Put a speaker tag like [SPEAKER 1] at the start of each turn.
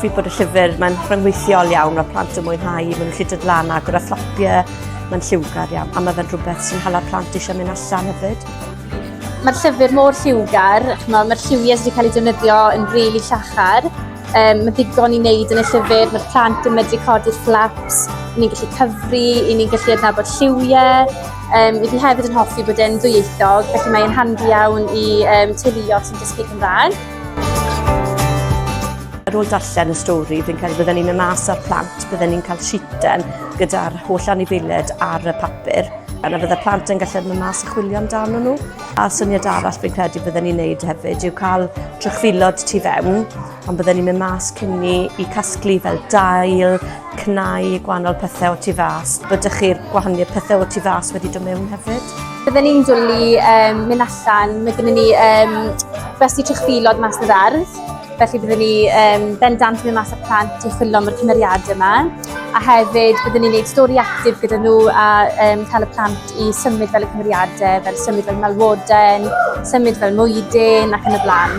[SPEAKER 1] hoffi bod y llyfr, mae'n rhyngweithiol iawn, mae plant yn mwynhau, maen nhw'n gallu dod lan a gyda fflapiau, mae'n lliwgar iawn, a mae fe'n rhywbeth sy'n hala plant eisiau mynd allan hefyd.
[SPEAKER 2] Mae'r llyfr mor lliwgar, mae'r lliwiau sydd wedi cael ei defnyddio yn rili llachar. Mae ddigon i wneud yn y llyfr, mae'r plant yn medru codi'r flaps, ni'n gallu cyfri, ni'n gallu adnabod lliwiau. I fi hefyd yn hoffi bod e'n ddwyieithog, felly mae'n handi iawn i teuluoedd sy'n dysgu Cymraeg.
[SPEAKER 1] Ar ôl darllen y stori, fi'n credu bydden ni'n mynd mas ar plant, bydden ni'n cael sheeten gyda'r holl anifeiliaid ar y papur. Yna fydde plant yn gallu mynd mas a chwilio amdano nhw. A syniad arall fi'n credu bydden ni'n neud hefyd yw cael trychfilod tu fewn, ond bydden ni'n mynd mas cyn i casglu fel dail, cnau, gwahanol pethau o tu fas. Byddech chi'r gwahanu pethau o tu fas wedi dod mewn hefyd.
[SPEAKER 2] Bydden ni'n dwlu mynd allan, mae gennym ni gwesti trychfilod mas yn yr ardd. Felly bydden ni bendant mynd mas ar plant i chwilio am y cymeriadau yma. A hefyd bydden ni'n gwneud stori actif gyda nhw a cael y plant i symud fel y cymeriadau, fel symud fel Malwoden, symud fel Mwydyn ac yn y blaen.